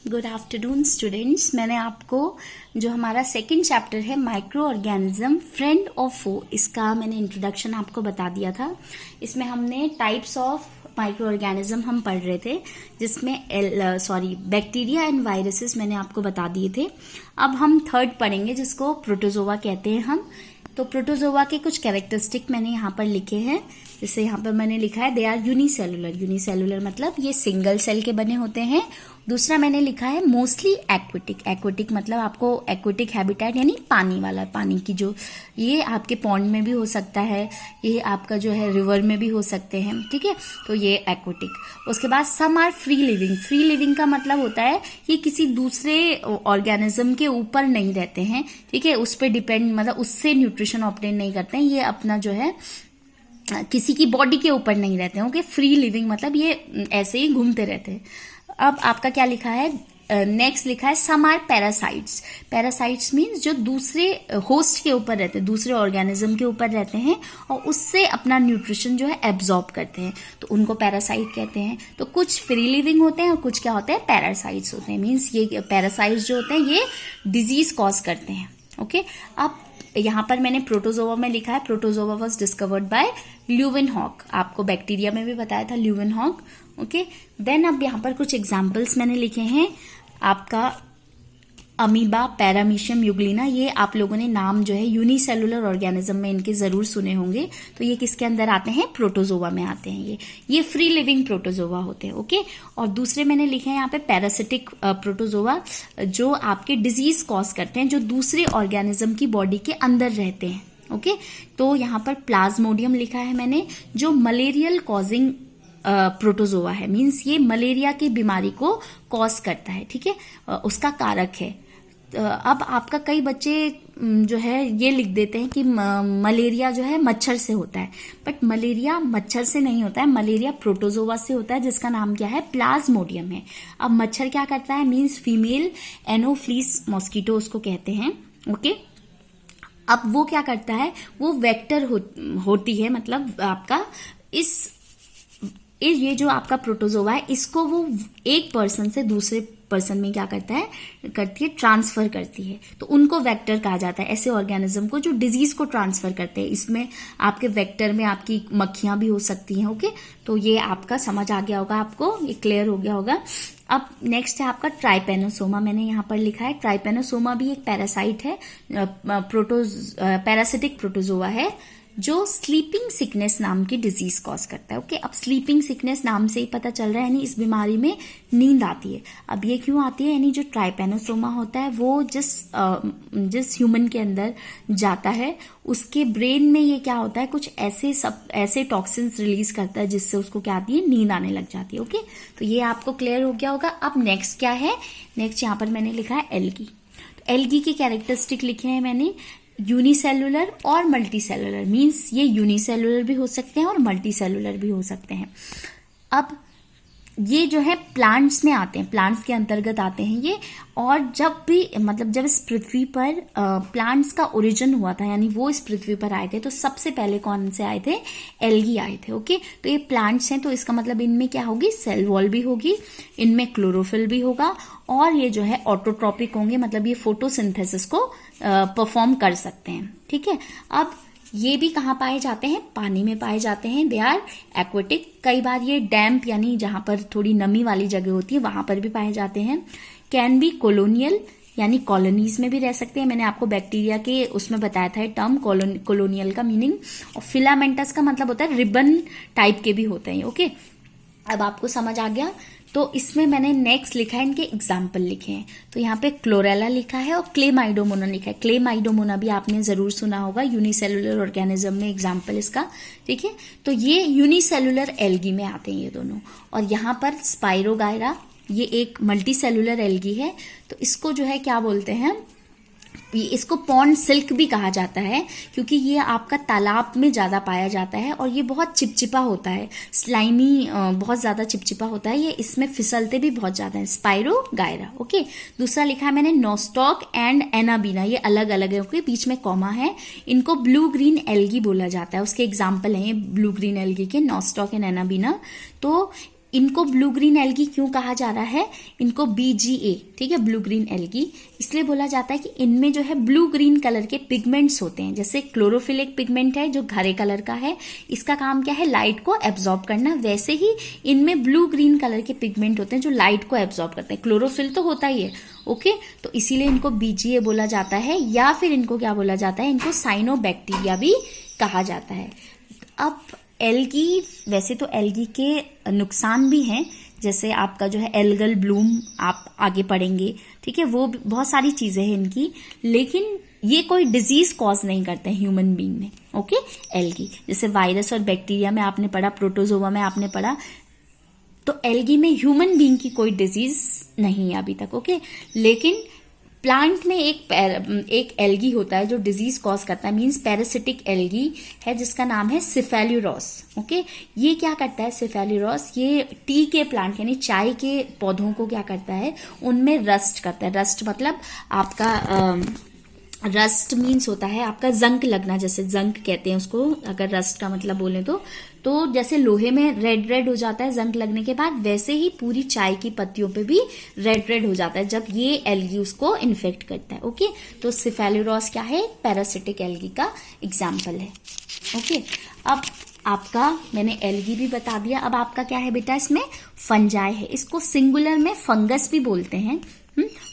Good afternoon students. मैंने आपको जो हमारा सेकंड चैप्टर है माइक्रो ऑर्गेनिज्म फ्रेंड और फो, इसका मैंने इंट्रोडक्शन आपको बता दिया था। इसमें हमने टाइप्स ऑफ माइक्रो ऑर्गेनिज्म हम पढ़ रहे थे, जिसमें बैक्टीरिया एंड वायरसेस मैंने आपको बता दिए थे। अब हम थर्ड पढ़ेंगे, जिसको प्रोटोजोआ कहते हैं हम। तो प्रोटोजोआ के कुछ कैरेक्टरिस्टिक मैंने यहाँ पर लिखे हैं। जैसे यहाँ पर मैंने लिखा है दे आर यूनिसेलुलर। यूनिसेलुलर मतलब ये सिंगल सेल के बने होते हैं। दूसरा मैंने लिखा है मोस्टली एक्वेटिक। एक्वेटिक मतलब आपको एक्वेटिक हैबिटेट यानी पानी वाला, पानी की जो, ये आपके पॉन्ड में भी हो सकता है, ये आपका जो है रिवर में भी हो सकते हैं, ठीक है। तो ये एक्वेटिक। उसके बाद some are free living. Free living का मतलब होता है ये किसी दूसरे ऑर्गेनिज्म के ऊपर नहीं रहते हैं, ठीक है, उस पर डिपेंड, मतलब उससे न्यूट्रिशन ऑब्टेन नहीं करते हैं, ये अपना जो है किसी की बॉडी के ऊपर नहीं रहते हैं। ओके, फ्री लिविंग मतलब ये ऐसे ही घूमते रहते हैं। अब आपका क्या लिखा है, नेक्स्ट लिखा है some are parasites. Parasites means जो दूसरे होस्ट के ऊपर रहते हैं, दूसरे ऑर्गेनिज्म के ऊपर रहते हैं और उससे अपना न्यूट्रिशन जो है एब्जॉर्ब करते हैं, तो उनको पैरासाइट कहते हैं। तो कुछ फ्री लिविंग होते हैं और कुछ क्या होते हैं, पैरासाइट्स होते हैं। मीन्स ये पैरासाइट्स जो होते हैं ये डिजीज कॉज करते हैं। ओके, अब यहाँ पर मैंने प्रोटोजोआ में लिखा है protozoa was discovered by Leeuwenhoek. आपको बैक्टीरिया में भी बताया था ल्यूवेनहॉक। ओके, देन अब यहाँ पर कुछ एग्जाम्पल्स मैंने लिखे हैं। आपका अमीबा, पैरामीशियम यूग्लिना, ये आप लोगों ने नाम जो है यूनिसेलुलर ऑर्गेनिज्म में इनके जरूर सुने होंगे। तो ये किसके अंदर आते हैं, प्रोटोजोआ में आते हैं। ये फ्री लिविंग प्रोटोजोआ होते हैं। ओके, और दूसरे मैंने लिखे हैं यहाँ पे पैरासिटिक प्रोटोजोआ, जो आपके डिजीज कॉज करते हैं, जो दूसरे ऑर्गेनिज्म की बॉडी के अंदर रहते हैं। ओके, तो यहाँ पर प्लाज्मोडियम लिखा है मैंने, जो मलेरियल कॉजिंग प्रोटोजोआ है। मीन्स ये मलेरिया की बीमारी को कॉज करता है, ठीक है, उसका कारक है। अब आपका कई बच्चे जो है ये लिख देते हैं कि मलेरिया जो है मच्छर से होता है, बट मलेरिया मच्छर से नहीं होता है, मलेरिया प्रोटोजोआ से होता है, जिसका नाम क्या है, प्लाज्मोडियम है। अब मच्छर क्या करता है, मीन्स फीमेल एनोफ्लीस मॉस्किटो उसको कहते हैं। ओके, अब वो क्या करता है, वो वेक्टर होती है, मतलब आपका ये जो आपका प्रोटोजोआ है, इसको वो एक पर्सन से दूसरे पर्सन में क्या करती है, ट्रांसफर करती है। तो उनको वेक्टर कहा जाता है, ऐसे ऑर्गेनिज्म को जो डिजीज को ट्रांसफर करते हैं। इसमें आपके वेक्टर में आपकी मक्खियां भी हो सकती हैं। ओके, तो ये आपका समझ आ गया होगा, आपको ये क्लियर हो गया होगा। अब नेक्स्ट है आपका ट्राइपेनोसोमा। मैंने यहाँ पर लिखा है ट्राइपेनोसोमा भी एक पैरासाइट है, पैरासिटिक प्रोटोजोआ है, जो स्लीपिंग सिकनेस नाम की डिजीज कॉज करता है। ओके, अब स्लीपिंग सिकनेस नाम से ही पता चल रहा है, यानी इस बीमारी में नींद आती है। अब ये क्यों आती है, यानी जो ट्राइपेनोसोमा होता है वो जिस ह्यूमन के अंदर जाता है, उसके ब्रेन में ये क्या होता है, कुछ ऐसे टॉक्सिन्स रिलीज करता है, जिससे उसको क्या आती है, नींद आने लग जाती है। ओके, तो ये आपको क्लियर हो गया होगा। अब नेक्स्ट क्या है, नेक्स्ट यहाँ पर मैंने लिखा है एल्गी। तो एल्गी के कैरेक्टरिस्टिक लिखे हैं मैंने, यूनिसेलुलर और मल्टीसेलुलर। मीन्स ये यूनिसेलुलर भी हो सकते हैं और मल्टीसेलुलर भी हो सकते हैं। अब ये जो है प्लांट्स में आते हैं, प्लांट्स के अंतर्गत आते हैं ये। और जब इस पृथ्वी पर प्लांट्स का ओरिजिन हुआ था, यानी वो इस पृथ्वी पर आए थे, तो सबसे पहले कौन से आए थे, एल्गी आए थे। ओके, तो ये प्लांट्स हैं, तो इसका मतलब इनमें क्या होगी, सेल वॉल भी होगी, इनमें क्लोरोफिल भी होगा, और ये जो है ऑटोट्रॉपिक होंगे, मतलब ये फोटोसिंथेसिस को परफॉर्म कर सकते हैं, ठीक है। अब ये भी कहाँ पाए जाते हैं, पानी में पाए जाते हैं। They are aquatic. कई बार ये डैम्प यानी जहां पर थोड़ी नमी वाली जगह होती है वहां पर भी पाए जाते हैं। कैन बी कॉलोनियल, यानी कॉलोनीज में भी रह सकते हैं। मैंने आपको बैक्टीरिया के उसमें बताया था टर्म कॉलोनियल का मीनिंग। और फिलामेंटस का मतलब होता है रिबन टाइप के भी होते हैं। ओके, अब आपको समझ आ गया। तो इसमें मैंने नेक्स्ट लिखा है, इनके एग्जाम्पल लिखे हैं। तो यहाँ पे क्लोरेला लिखा है और क्लेमाइडोमोना लिखा है। क्लेमाइडोमोना भी आपने जरूर सुना होगा, यूनिसेलुलर ऑर्गेनिज्म में एग्जाम्पल इसका, ठीक है। तो ये यूनिसेलुलर एल्गी में आते हैं ये दोनों। और यहाँ पर स्पाइरोगायरा, ये एक मल्टीसेलुलर एल्गी है। तो इसको जो है क्या बोलते हैं, इसको पॉन्ड सिल्क भी कहा जाता है, क्योंकि ये आपका तालाब में ज्यादा पाया जाता है और ये बहुत चिपचिपा होता है, स्लाइमी, बहुत ज्यादा चिपचिपा होता है ये, इसमें फिसलते भी बहुत ज्यादा है। स्पाइरोगायरा। ओके, दूसरा लिखा है मैंने नोस्टॉक एंड एनाबीना, ये अलग अलग है। ओके, बीच में कॉमा है। इनको ब्लू ग्रीन एल्गी बोला जाता है, उसके एग्जाम्पल है ये ब्लू ग्रीन एल्गी के, नोस्टॉक एंड एनाबीना। तो इनको ब्लू ग्रीन एल्गी क्यों कहा जा रहा है, इनको BGA, ठीक है, ब्लू ग्रीन एल्गी इसलिए बोला जाता है कि इनमें जो है ब्लू ग्रीन कलर के पिगमेंट्स होते हैं। जैसे क्लोरोफिल एक पिगमेंट है जो हरे कलर का है, इसका काम क्या है, लाइट को एब्जॉर्ब करना, वैसे ही इनमें ब्लू ग्रीन कलर के पिगमेंट होते हैं जो लाइट को एब्जॉर्ब करते हैं। क्लोरोफिल तो होता ही है, ओके, तो इसीलिए इनको BGA बोला जाता है, या फिर इनको क्या बोला जाता है, इनको साइनोबैक्टीरिया भी कहा जाता है। अब एल्गी, वैसे तो एल्गी के नुकसान भी हैं, जैसे आपका जो है एल्गल ब्लूम आप आगे पढ़ेंगे, ठीक है, वो बहुत सारी चीजें हैं इनकी, लेकिन ये कोई डिजीज कॉज नहीं करते हैं ह्यूमन बीइंग में, ओके। एल्गी जैसे वायरस और बैक्टीरिया में आपने पढ़ा, प्रोटोजोआ में आपने पढ़ा, तो एल्गी में ह्यूमन बीइंग की कोई डिजीज नहीं है अभी तक, ओके। लेकिन प्लांट में एक एल्गी होता है जो डिजीज कॉज करता है, मींस पैरासिटिक एल्गी है जिसका नाम है सिफेल्यूरोस, ओके। ये क्या करता है सिफेल्यूरोस, ये टी के प्लांट यानी चाय के पौधों को क्या करता है, उनमें रस्ट करता है। रस्ट मतलब आपका रस्ट मीन्स होता है आपका जंक लगना, जैसे जंक कहते हैं उसको, अगर रस्ट का मतलब बोले तो जैसे लोहे में रेड रेड हो जाता है जंक लगने के बाद, वैसे ही पूरी चाय की पत्तियों पे भी रेड रेड हो जाता है जब ये एल्गी उसको इन्फेक्ट करता है, ओके। तो सिफेल्यूरोस क्या है, पैरासिटिक एल्गी का एग्जाम्पल है, ओके। अब आपका मैंने एल्गी भी बता दिया, अब आपका क्या है बेटा, इसमें फंजाई है, इसको सिंगुलर में फंगस भी बोलते हैं,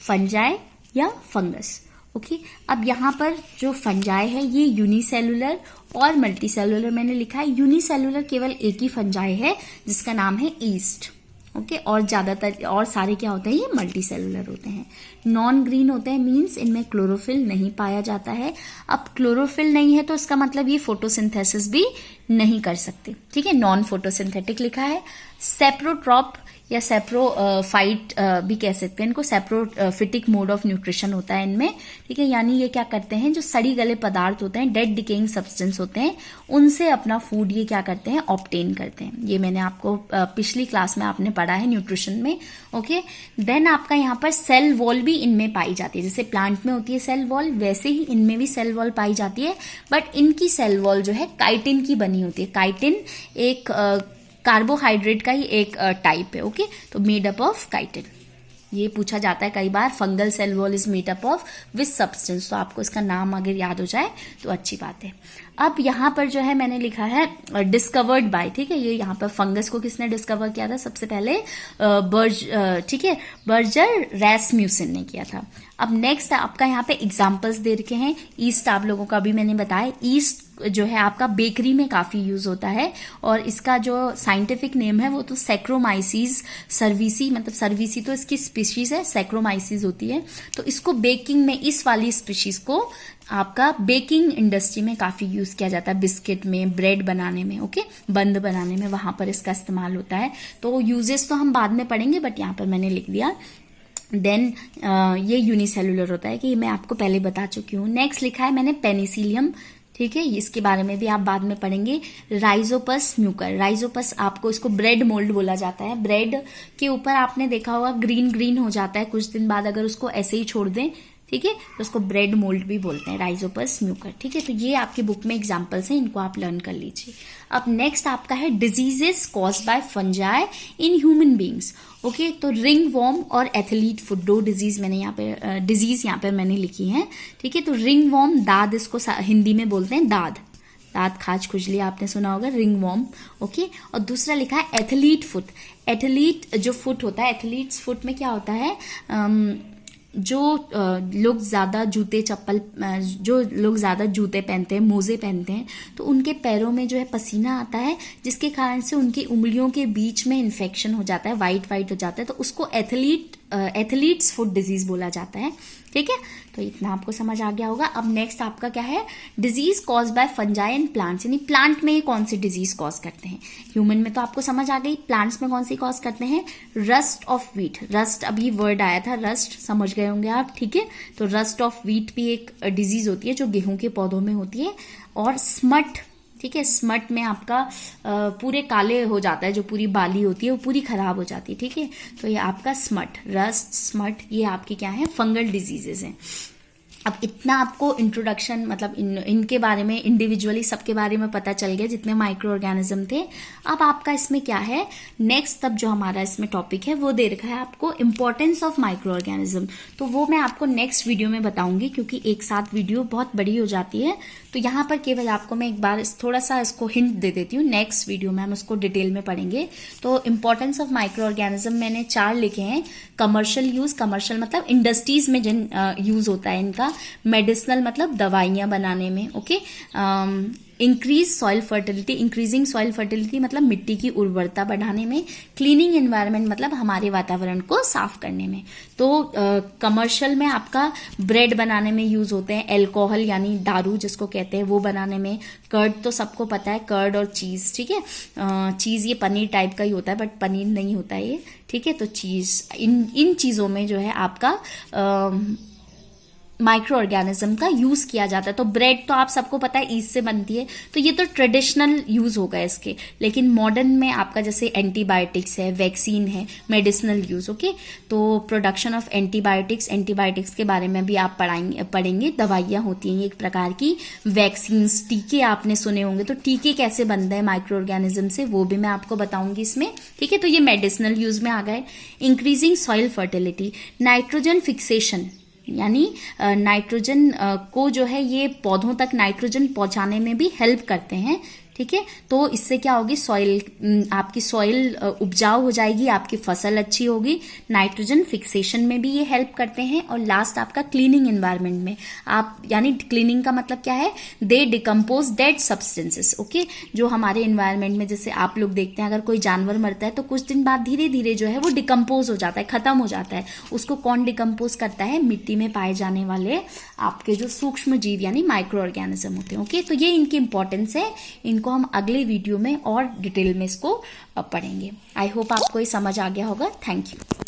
फंजाई या फंगस, ओके। अब यहाँ पर जो फंजाई है ये यूनिसेलुलर और मल्टी सेलुलर मैंने लिखा है। यूनिसेलुलर केवल एक ही फंजाई है जिसका नाम है ईस्ट, ओके, और ज्यादातर और सारे क्या होते हैं, ये मल्टी सेलुलर होते हैं। नॉन ग्रीन होते हैं, मींस इनमें क्लोरोफिल नहीं पाया जाता है। अब क्लोरोफिल नहीं है तो इसका मतलब ये फोटोसिंथेसिस भी नहीं कर सकते, ठीक है, नॉन फोटोसिंथेटिक लिखा है। सेप्रोट्रॉप या सेप्रोफाइट भी कह सकते हैं इनको, सेप्रोफिटिक मोड ऑफ न्यूट्रिशन होता है इनमें, ठीक है, यानी ये क्या करते हैं, जो सड़ी गले पदार्थ होते हैं, डेड डिकेइंग सब्सटेंस होते हैं, उनसे अपना फूड ये क्या करते हैं, ऑब्टेन करते हैं। ये मैंने आपको पिछली क्लास में आपने पढ़ा है न्यूट्रिशन में, ओके। देन आपका यहाँ पर सेल वॉल भी इनमें पाई जाती है, जैसे प्लांट में होती है सेल वॉल, वैसे ही इनमें भी सेल वॉल पाई जाती है, बट इनकी सेल वॉल जो है काइटिन की बनी होती है। काइटिन एक कार्बोहाइड्रेट का ही एक टाइप है, ओके, तो मेड अप ऑफ काइटिन। ये पूछा जाता है कई बार, fungal cell wall is made up of which substance, तो आपको इसका नाम अगर याद हो जाए तो अच्छी बात है। अब यहाँ पर जो है मैंने लिखा है डिस्कवर्ड बाय, ठीक है, ये यहाँ पर फंगस को किसने डिस्कवर किया था, सबसे पहले ठीक है, बर्जर रैस्म्यूसन ने किया था। अब नेक्स्ट आपका यहाँ पे एग्जाम्पल्स दे रखे हैं। ईस्ट आप लोगों का भी मैंने बताया, ईस्ट जो है आपका बेकरी में काफी यूज होता है, और इसका जो साइंटिफिक नेम है वो तो सैक्रोमाइसीज सर्विसी, मतलब सर्विसी तो इसकी स्पीशीज है, सैक्रोमाइसीज होती है। तो इसको बेकिंग में, इस वाली स्पीशीज को आपका बेकिंग इंडस्ट्री में काफी यूज किया जाता है, बिस्किट में, ब्रेड बनाने में, ओके, बंद बनाने में, वहां पर इसका इस्तेमाल होता है। तो यूजेस तो हम बाद में पढ़ेंगे, बट यहाँ पर मैंने लिख दिया। देन ये यूनिसेलुलर होता है, कि मैं आपको पहले बता चुकी हूँ। नेक्स्ट लिखा है मैंने पेनिसिलियम, ठीक है, इसके बारे में भी आप बाद में पढ़ेंगे। राइजोपस म्यूकर, राइजोपस आपको इसको ब्रेड मोल्ड बोला जाता है। ब्रेड के ऊपर आपने देखा होगा ग्रीन ग्रीन हो जाता है कुछ दिन बाद, अगर उसको ऐसे ही छोड़ दें, ठीक है, तो उसको ब्रेड मोल्ड भी बोलते हैं, राइजोपस म्यूकर, ठीक है। तो ये आपकी बुक में एग्जांपल्स हैं, इनको आप लर्न कर लीजिए। अब नेक्स्ट आपका है diseases caused by fungi in human beings, okay. तो रिंग वॉर्म और एथलीट फुट, दो डिजीज मैंने यहाँ पे डिजीज यहाँ पे मैंने लिखी है, ठीक है। तो रिंग वॉर्म, दाद इसको हिंदी में बोलते हैं, दाद, दांत खाज खुजली आपने सुना होगा, रिंग वॉर्म, ओके। और दूसरा लिखा है एथलीट फुट। एथलीट जो फुट होता है, एथलीट्स फुट में क्या होता है, जो लोग ज्यादा जूते चप्पल, जो लोग ज्यादा जूते पहनते हैं, मोजे पहनते हैं, तो उनके पैरों में जो है पसीना आता है, जिसके कारण से उनकी उंगलियों के बीच में इन्फेक्शन हो जाता है, वाइट वाइट हो जाता है, तो उसको एथलीट्स फुट डिजीज बोला जाता है, ठीक है। तो इतना आपको समझ आ गया होगा। अब नेक्स्ट आपका क्या है, disease cause by fungi in plants, यानी प्लांट में कौन सी डिजीज कॉज करते हैं। ह्यूमन में तो आपको समझ आ गई, प्लांट्स में कौन सी कॉज करते हैं, रस्ट ऑफ व्हीट, रस्ट अभी वर्ड आया था, रस्ट समझ गए होंगे आप, ठीक है। तो रस्ट ऑफ व्हीट भी एक डिजीज होती है जो गेहूं के पौधों में होती है। और स्मट, ठीक है, स्मट में आपका पूरे काले हो जाता है, जो पूरी बाली होती है वो पूरी खराब हो जाती है, ठीक है। तो ये आपका स्मट, रस्ट, स्मट, ये आपकी क्या है, फंगल डिजीजेस हैं। अब इतना आपको इंट्रोडक्शन मतलब इनके बारे में इंडिविजुअली सबके बारे में पता चल गया जितने माइक्रो ऑर्गेनिज्म थे। अब आपका इसमें क्या है, नेक्स्ट अब जो हमारा इसमें टॉपिक है वो दे रखा है आपको इम्पोर्टेंस ऑफ माइक्रो ऑर्गेनिज्म। तो वो मैं आपको नेक्स्ट वीडियो में बताऊंगी, क्योंकि एक साथ वीडियो बहुत बड़ी हो जाती है। तो यहाँ पर केवल आपको मैं एक बार थोड़ा सा इसको हिंट दे देती हूँ, नेक्स्ट वीडियो में हम उसको डिटेल में पढ़ेंगे। तो इम्पोर्टेंस ऑफ माइक्रो ऑर्गेनिज्म मैंने 4 लिखे हैं। कमर्शियल यूज, कमर्शियल मतलब इंडस्ट्रीज में जिन यूज होता है इनका। मेडिसिनल मतलब दवाइयां बनाने में, okay. Increase soil fertility, increasing soil fertility मतलब मिट्टी की उर्वरता बढ़ाने में। क्लीनिंग एनवायरनमेंट मतलब हमारे वातावरण को साफ करने में। तो कमर्शियल में आपका ब्रेड बनाने में यूज होते हैं। एल्कोहल यानी दारू जिसको कहते हैं वो बनाने में। कर्ड तो सबको पता है, कर्ड और चीज, ठीक है। चीज ये पनीर टाइप का ही होता है, बट पनीर नहीं होता है ये, ठीक है। तो चीज, इन चीजों में जो है आपका माइक्रो ऑर्गेनिज्म का यूज किया जाता है। तो ब्रेड तो आप सबको पता है ईस्ट से बनती है, तो ये तो ट्रेडिशनल यूज होगा इसके। लेकिन मॉडर्न में आपका जैसे एंटीबायोटिक्स है, वैक्सीन है, मेडिसिनल यूज, ओके। तो प्रोडक्शन ऑफ एंटीबायोटिक्स, एंटीबायोटिक्स के बारे में भी आप पढ़ेंगे। दवाइयां होती हैं एक प्रकार की। वैक्सीन, टीके आपने सुने होंगे, तो टीके कैसे बनते हैं माइक्रो ऑर्गेनिज्म से वो भी मैं आपको बताऊंगी इसमें, ठीक है। तो ये मेडिसिनल यूज में आ गए। Increasing soil fertility, nitrogen fixation यानी नाइट्रोजन को जो है ये पौधों तक नाइट्रोजन पहुंचाने में भी हेल्प करते हैं, ठीक है। तो इससे क्या होगी, सॉइल, आपकी सॉइल उपजाऊ हो जाएगी, आपकी फसल अच्छी होगी। नाइट्रोजन फिक्सेशन में भी ये हेल्प करते हैं। और लास्ट आपका क्लीनिंग एनवायरनमेंट में आप, यानी क्लीनिंग का मतलब क्या है, दे डिकम्पोज डेड सब्सटेंसेस, ओके। जो हमारे एनवायरनमेंट में जैसे आप लोग देखते हैं, अगर कोई जानवर मरता है तो कुछ दिन बाद धीरे धीरे जो है वो डिकम्पोज हो जाता है, खत्म हो जाता है। उसको कौन डिकम्पोज करता है, मिट्टी में पाए जाने वाले आपके जो सूक्ष्म जीव यानी माइक्रो ऑर्गेनिज्म होते हैं, ओके। तो ये इनकी इंपॉर्टेंस है, इनको हम अगले वीडियो में और डिटेल में इसको पढ़ेंगे। आई होप आपको ये समझ आ गया होगा। Thank you.